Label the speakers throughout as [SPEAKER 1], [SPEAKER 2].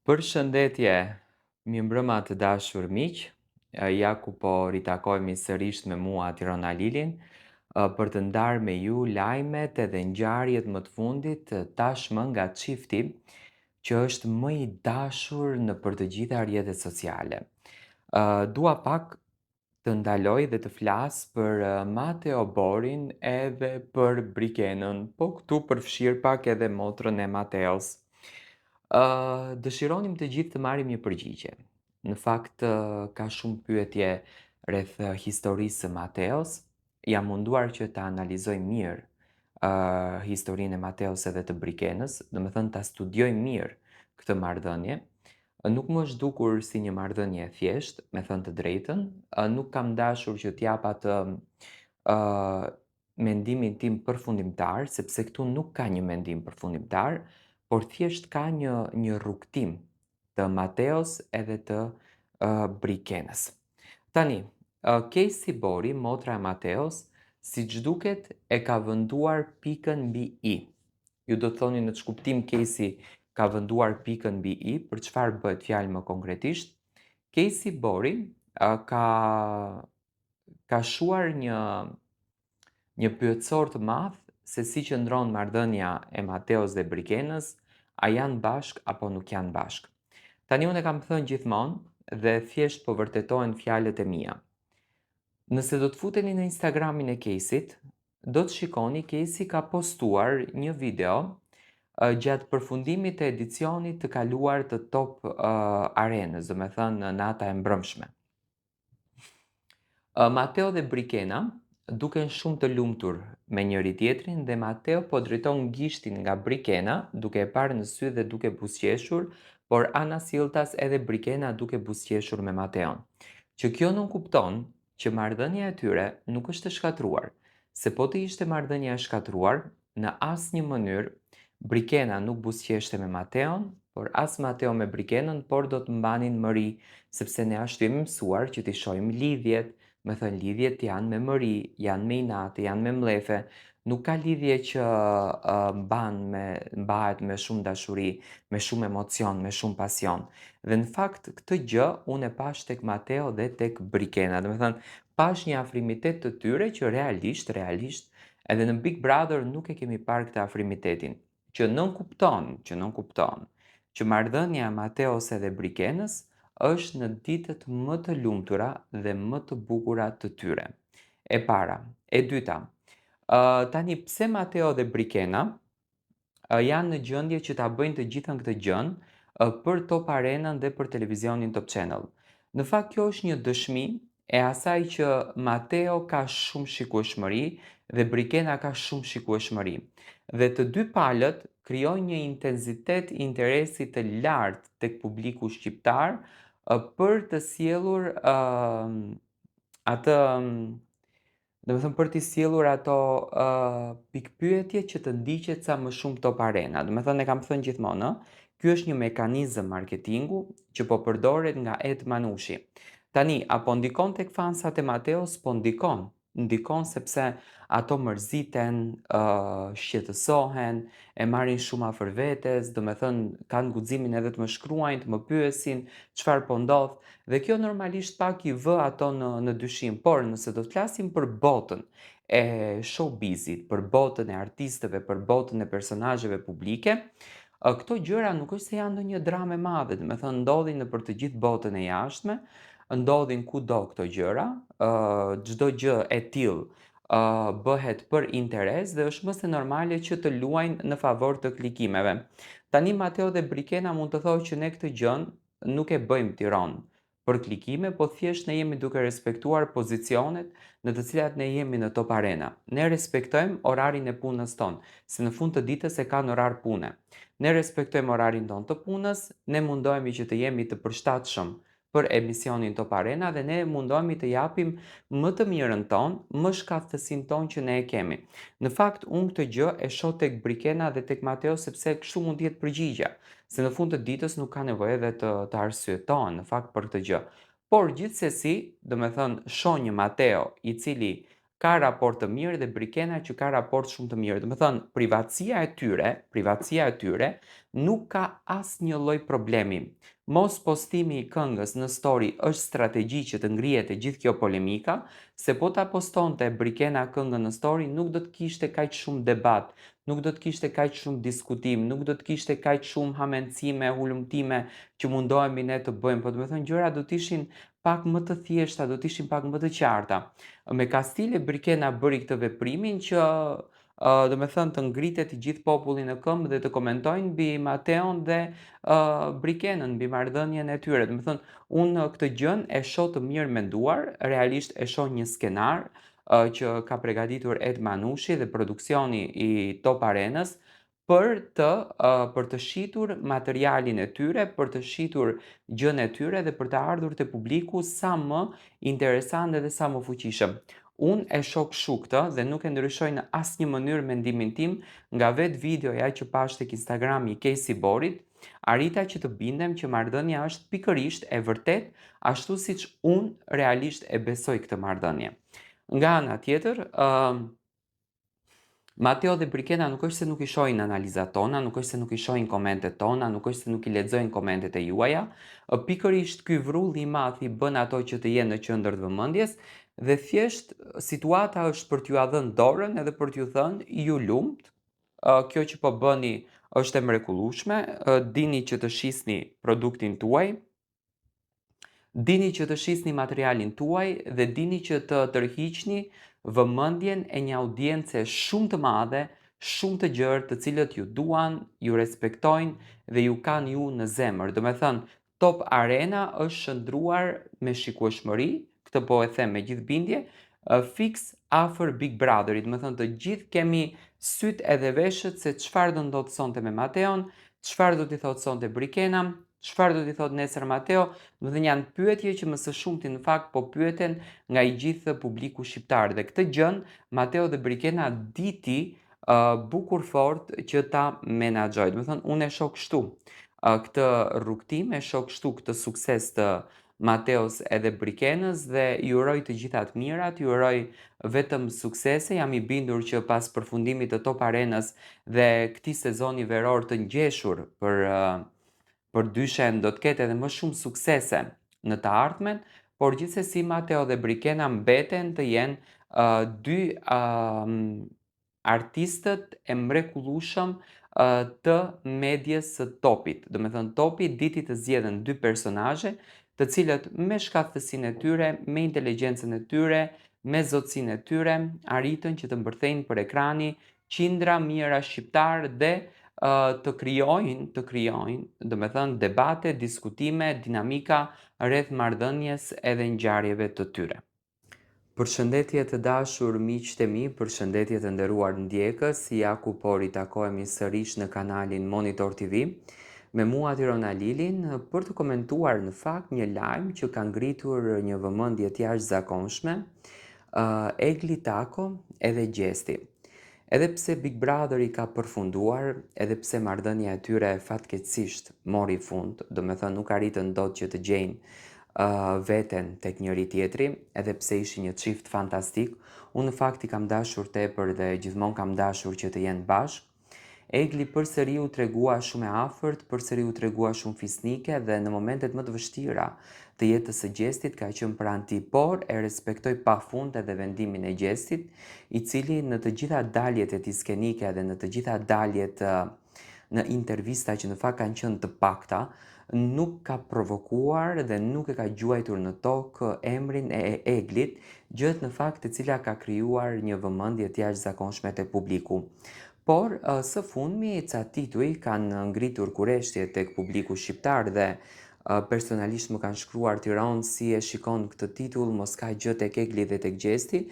[SPEAKER 1] Përshëndetje, mirëmbrëma të dashur miq. Ja ku po ritakohemi sërish me mua Tirona Lilin, për të ndarë me ju lajmet edhe ngjarjet më të fundit tashmë nga çifti që është më i dashur nëpër të gjitha rrjetet sociale. Dua pak të ndaloj dhe të flas për Mateo Borin edhe për Brikenën, po këtu përfshir pak edhe motrën e Mateos. Dëshironim të gjithë të marrim një përgjigje. Në fakt, ka shumë pyetje rreth historisë së Mateos. Jam munduar që ta analizoj mirë historinë e Mateos edhe të Brikenës, domethënë ta studioj mirë këtë marrëdhënie. Nuk më është dukur si një marrëdhënie e thjeshtë, me thënë të drejtën. Nuk kam dashur që t'jap atë mendimin tim përfundimtar, sepse këtu nuk ka një mendim përfundimtar, por thjesht ka një rrugtim të Mateos edhe të Brikenës. Tani, Casey Bori, motra e Mateos, siç duket e ka vënduar pikën mbi i. Ju do të thoni në ç'kuptim Casey ka vënduar pikën mbi i, për çfarë bëhet fjalë më konkretisht? Casey Bori ka shuar një pyetësor të madh se si qëndron marrëdhënia e Mateos dhe Brikenës, a janë bashk apo nuk janë bashk. Tani unë e kam thënë gjithmonë dhe thjesht po vërtetohen fjalët e mia. Nëse do të futeni në Instagramin e Caseyt, do të shikoni Casey ka postuar një video gjatë përfundimit të edicionit të kaluar të Top Arenës, domethënë në nata e mbrëmshme. Mateo dhe Brikena duken shumë të lumtur me njëri tjetrin dhe Mateo po drejton gishtin nga Brikena, duke e parë në sy dhe duke buzëqeshur, por anasilltas edhe Brikena duke buzëqeshur me Mateon. Që kjo nuk kupton që marrëdhënia e tyre nuk është e shkatruar, se po të ishte marrëdhënia e shkatruar, në asnjë mënyrë Brikena nuk buzëqeshte me Mateon, por as Mateo me Brikenën, por do të mbanin mëri, sepse ne ashtu jemi mësuar që t'i shohim lidhjet. Me thënë lidhjet janë me mëri, janë me inate, janë me mlefe, nuk ka lidhje që mbahet me shumë dashuri, me shumë emocion, me shumë pasion. Dhe në fakt këtë gjë unë e pash tek Mateo dhe tek Brikena. Do me thënë, pash një afrimitet të tyre që realisht, edhe në Big Brother nuk e kemi parë këtë afrimitetin, që nën kupton që marrëdhënia e Mateos edhe Brikenës është në ditët më të lumtura dhe më të bukura të tyre. E para. E dyta, tani pse Mateo dhe Brikena janë në gjendje që ta bëjnë të gjithën këtë gjën për Top Arenën dhe për televizionin Top Channel. Në fakt kjo është një dëshmi e asaj që Mateo ka shumë shikueshmëri dhe Brikena ka shumë shikueshmëri. Dhe të dy palët krijojnë një intensitet interesi të lartë tek publiku shqiptar për të sjellur për t'i sjellur ato pikpyetje që të ndiqet sa më shumë Top Arena. Do me thënë e kam thënë gjithmonë, ky është një mekanizëm marketingu që po përdoret nga Ed Manushi. Tani, apo ndikon tek fansat e Mateos? Po ndikon. Ndikon sepse ato mërziten, shqetësohen, e marrin shumë afër vetes, do me thënë kanë guximin edhe të më shkruajnë, të më pyesin çfarë po ndodh, dhe kjo normalisht pak i vë ato në dyshim. Por nëse do të flasim për botën e showbizit, për botën e artistëve, për botën e personazheve publike, këto gjëra nuk është se janë ndonjë dramë e madhe, do me thënë ndodhin nëpër të gjithë botën e jashtme, ndodhin kudo këto gjëra, çdo gjë e tillë bëhet për interes dhe është më se normale që të luajnë në favor të klikimeve. Tani Mateo dhe Brikena mund të thonë që ne këtë gjën nuk e bëjmë Tiranë për klikime, po thjesht ne jemi duke respektuar pozicionet në të cilat ne jemi në Top Arena. Ne respektojmë orarin e punës tonë, se në fund të ditës e kanë orar pune. Ne respektojmë orarin tonë të punës, ne mundohemi që të jemi të përshtatshëm për emisionin Top Arena dhe ne mundohemi të japim më të mirën tonë, më shkaftësinë tonë që ne e kemi. Në fakt, unë këtë gjë e shoh tek Brikena dhe tek Mateo sepse kështu mund të jetë përgjigja, se në fund të ditës nuk ka nevojë edhe të arsyetohen në fakt për këtë gjë. Por gjithsesi, do me thënë, shoh një Mateo i cili ka raport të mirë dhe Brikena që ka raport shumë të mirë. Do me thënë, privatësia e tyre nuk ka asnjë lloj problemi. Mos postimi i këngës në story është strategji që të ngrihet e gjithë kjo polemika, se po ta postonte Brikena këngën në story nuk do të kishte kaq shumë debat, nuk do të kishte kaq shumë diskutim, nuk do të kishte kaq shumë hamencime, hulumtime që mundohemi ne të bëjmë, po do të thënë gjërat do të ishin pak më të thjeshta, do të ishin pak më të qarta. Me Kastile Brikena bëri këtë veprimin që do me thënë të ngritet i gjithë populli në këmbë dhe të komentojnë mbi Mateon dhe Brikenën, mbi marrëdhënien e tyre. Do me thënë, unë këtë gjën e shoh të mirë menduar, realisht e shoh një skenar që ka përgatitur Ed Manushi dhe produksioni i Top Arenës për të shitur materialin e tyre, për të shitur gjën e tyre dhe për të ardhur te publiku sa më interesant dhe sa më fuqishëm. Unë e shoh kështu këtë dhe nuk e ndryshoj në asnjë mënyrë mendimin tim nga vetë videoja që pash tek Instagrami i Casey Borit, arrita që të bindem që marrëdhënia është pikërisht e vërtet ashtu siç unë realisht e besoj këtë marrëdhënie. Nga ana tjetër, Mateo dhe Brikena nuk është se nuk i shohin analizat tona, nuk është se nuk i shohin komentet tona, nuk është se nuk i lexojnë komentet e juaja, pikërisht ky vrulli i madh i bën ato që të jenë në qendër të vëmendjes dhe thjesht situata është për t'ju dhënë dorën edhe për t'ju thënë ju lumt, kjo që po bëni është e mrekullueshme, dini që të shisni produktin tuaj, dini që të shisni materialin tuaj dhe dini që të tërhiqni vëmendjen e një audience shumë të madhe, shumë të gjerë, të cilët ju duan, ju respektojnë dhe ju kanë ju në zemër. Do me thënë, Top Arena është shëndruar me shikueshmëri, këtë po e them me gjithë bindje, fix afër Big Brotherit. Do me thënë, të gjithë kemi syt edhe veshët se çfarë do ndodhë sonte me Mateon, çfarë do t'i thotë sonte Brikena, çfarë do t'i thotë nesër Mateo. Do të janë pyetje që më së shumti në fakt po pyeten nga i gjithë publiku shqiptar dhe këtë gjën Mateo dhe Brikena diti bukur fort që ta menaxhojë. Do të thonë unë e shoh kështu këtë rrugtim, e shoh kështu këtë sukses të Mateos edhe Brikenës dhe ju uroj të gjitha të mirat, ju uroj vetëm suksese, jam i bindur që pas përfundimit të Top Arenës dhe këtij sezoni veror të ngjeshur për dyshen do të ketë edhe më shumë suksese në të ardhmen, por gjithsesi Mateo dhe Brikena mbeten të jenë dy artistët e mrekullueshëm të medjes së topit. Do me thënë topi diti të zgjedhin dy personazhe, të cilët me shkathësinë e tyre, me inteligjencën e tyre, me zotësinë e tyre, arritën që të mbërthejnë për ekrani qindra mijëra shqiptar dhe të krijojnë, do me thënë debate, diskutime, dinamika rreth marrëdhënies edhe ngjarjeve të tyre. Përshëndetje të dashur miqtë e mi, përshëndetje të nderuar ndjekës, ja ku po ritakohemi sërish në kanalin Monitor TV, me mua Tirona Lilin, për të komentuar në fakt një lajm që ka ngritur një vëmendje të jashtëzakonshme, Egli Tako edhe Gjesti. Edhe pse Big Brother i ka përfunduar, edhe pse marrëdhënia e tyre fatkeqësisht mori fund, do me thënë nuk arritën dot që të gjejnë veten tek njëri tjetri, edhe pse ishin një çift fantastik, unë në fakt i kam dashur tepër dhe gjithmonë kam dashur që të jenë bashkë. Egli përsëri u tregua shumë e afërt, përsëri u tregua shumë fisnike dhe në momentet më të vështira të jetës së Gjestit ka qenë pranë tij, por e respektoj pafund edhe vendimin e Gjestit, i cili në të gjitha daljet e tij skenike dhe në të gjitha daljet në intervista që në fakt kanë qenë të pakta, nuk ka provokuar dhe nuk e ka gjuajtur në tokë emrin e Eglit, gjë në fakt e cila ka krijuar një vëmendje të jashtëzakonshme te publiku. Por së fundmi ca tituj kanë ngritur kurreshtje tek publiku shqiptar dhe personalisht më kanë shkruar Tiranë si e shikon këtë titull, mos ka gjë tek Egli dhe tek Gjesti.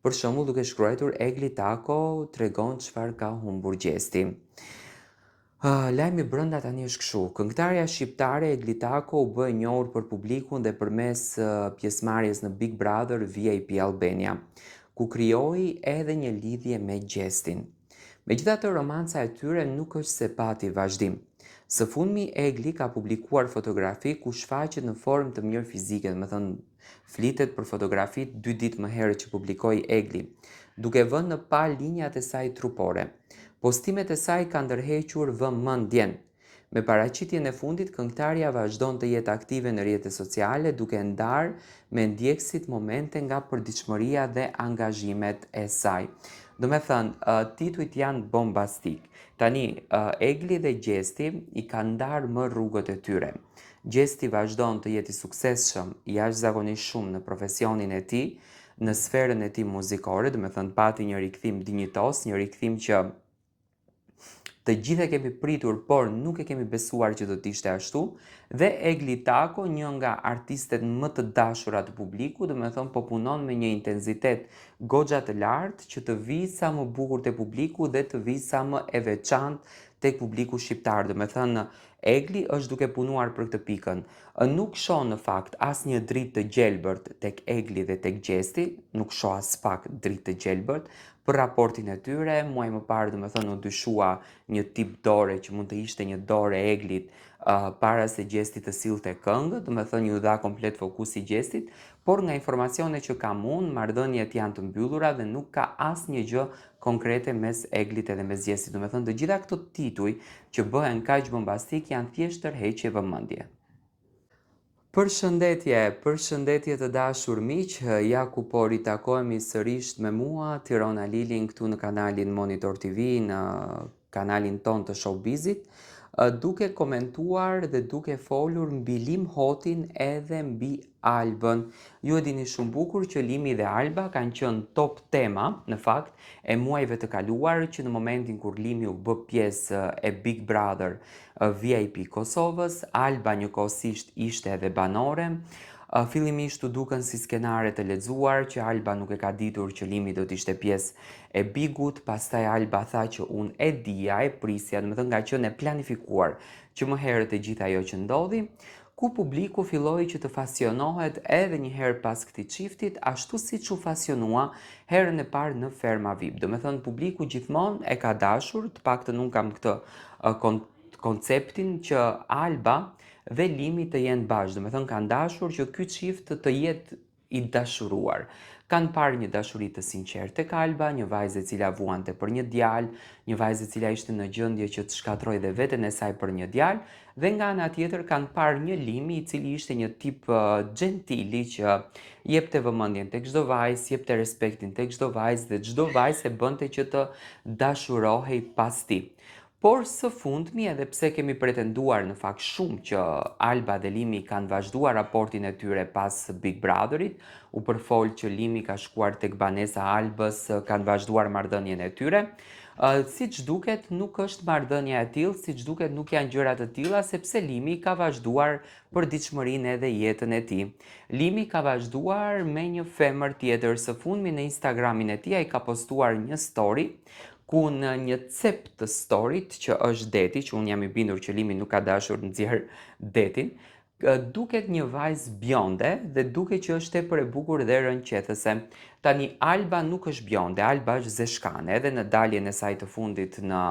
[SPEAKER 1] Për shembull duke shkruar Egli Tako tregon çfarë ka humbur Gjesti. Lajmi brenda tani është kështu. Këngëtarja shqiptare Egli Tako u bë e njohur për publikun dhe përmes pjesëmarrjes në Big Brother VIP Albania, ku krijoi edhe një lidhje me Gjestin. Megjithatë, romanca e tyre nuk është se pati vazhdim. Së fundmi Egli ka publikuar fotografi ku shfaqet në formë të mirë fizike, do të thënë flitet për fotografit 2 ditë më herët që publikoi Egli, duke vënë në pa linjat e saj trupore. Postimet e saj kanë ndërhequr vëmendjen. Me paraqitjen e fundit, këngëtarja vazhdon të jetë aktive në rrjetet sociale duke ndarë me ndjekësit momente nga përditshmëria dhe angazhimet e saj. Do me thënë, titujt janë bombastik. Tani, Egli dhe Gjesti i kanë ndarë më rrugët e tyre. Gjesti vazhdon të jetë i suksesshëm jashtëzakonisht shumë në profesionin e tij, në sferën e tij muzikore, do me thënë pati një rikthim dinjitos, një rikthim që të gjithë e kemi pritur, por nuk e kemi besuar që do të ishte ashtu, dhe Egli Tako, një nga artistet më të dashura të publikut, do me thënë po punon me një intensitet goxha të lartë që të vi sa më bukur te publiku dhe të vi sa më e veçantë tek publiku shqiptar. Do me thënë, Egli është duke punuar për këtë pikën. Nuk shoh në fakt asnjë dritë të gjelbërt tek Egli dhe tek Gjesti, nuk shoh as pak dritë të gjelbërt për raportin e tyre. Muaj më parë, do me thënë, u dyshua një tip dore që mund të ishte një dorë e Eglit para se Gjesti të sillte këngë, do me thënë ju dha komplet fokusi Gjestit, por nga informacione që kam unë, marrëdhëniet janë të mbyllura dhe nuk ka asnjë gjë konkrete mes Eglit edhe mes Gjestit. Do me thënë, të gjitha këto tituj që bëhen kaq bombastik janë thjesht tërheqje vëmendje. Përshëndetje të dashur miq, ja ku po ritakohemi sërish me mua, Tirona Lilin, këtu në kanalin Monitor TV, në kanalin ton të Showbizit, duke komentuar dhe duke folur mbi Lim Hotin edhe mbi Albën. Ju e dini shumë bukur që Limi dhe Alba kanë qenë top tema, në fakt, e muajve të kaluar, që në momentin kur Limi u bë pjesë e Big Brother VIP Kosovës, Alba njëkohësisht ishte edhe banore. Fillimisht u duken si skenare të lexuar që Alba nuk e ka ditur që Limi do të ishte pjesë e Bigut, pastaj Alba tha që unë e dija, e prisja, domethënë nga qenë e planifikuar që më herët e gjithë ajo që ndodhi, ku publiku filloi që të fasionohet edhe një herë pas këtij çiftit, ashtu siç u fasionua herën e parë në Ferma VIP. Domethënë publiku gjithmonë e ka dashur, të paktën unë kam këtë konceptin që Alba dhe Limi të jenë bashkë, do me thënë kanë dashur që ky çift të jetë i dashuruar. Kanë parë një dashuri të sinqertë tek Alba, një vajzë e cila vuante për një djalë, një vajzë e cila ishte në gjendje që të shkatrojë dhe veten e saj për një djalë, dhe nga ana tjetër kanë parë një Limi i cili ishte një tip gentili që jepte vëmendjen tek çdo vajzë, jepte respektin tek çdo vajzë dhe çdo vajzë e bënte që të dashurohej pas tij. Por së fundmi, edhe pse kemi pretenduar në fakt shumë që Alba dhe Limi kanë vazhduar raportin e tyre pas Big Brotherit, u përfol që Limi ka shkuar tek banesa Albës, kanë vazhduar marrëdhënien e tyre. Siç duket, nuk është marrëdhënia e tillë, siç duket nuk janë gjëra të tilla, sepse Limi ka vazhduar përditshmërinë edhe jetën e tij. Limi ka vazhduar me një femër tjetër. Së fundmi në Instagramin e tij ai ka postuar një story ku në një cep të storit që është deti, që unë jam i bindur që Limi nuk ka dashur nxjerr detin, duket një vajzë bjonde dhe duket që është tepër e bukur dhe rënqethëse. Tani Alba nuk është bjonde, Alba është zeshkane, edhe në daljen e saj të fundit në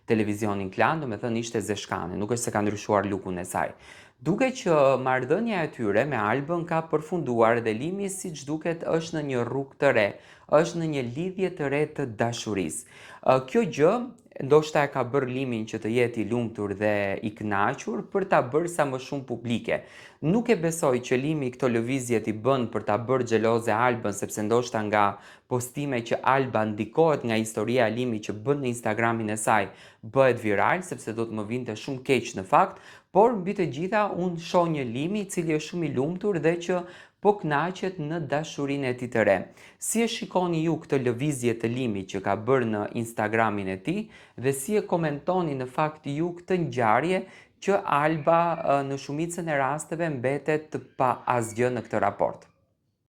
[SPEAKER 1] televizionin Klan, do me thënë ishte zeshkane, nuk është se ka ndryshuar lukun e saj. Duke që marrëdhënia e tyre me Albën ka përfunduar dhe Limi siç duket është në një rrugë të re, është në një lidhje të re të dashurisë. Kjo gjë ndoshta e ka bërë Limin që të jetë i lumtur dhe i kënaqur për ta bërë sa më shumë publike. Nuk e besoj që Limi këto lëvizjet i bën për ta bërë xheloze Albën, sepse ndoshta nga postime që Alba ndikohet nga historia e Limit që bën në Instagramin e saj bëhet viral, sepse do të më vinte shumë keq në fakt, por mbi të gjitha unë shoh një Limi i cili është shumë i lumtur dhe që po kënaqet në dashurinë e tij të re. Si e shikoni ju këtë lëvizje të Limit që ka bërë në Instagramin e tij dhe si e komentoni në fakt ju këtë ngjarje që Alba në shumicën e rasteve mbetet pa asgjë në këtë raport?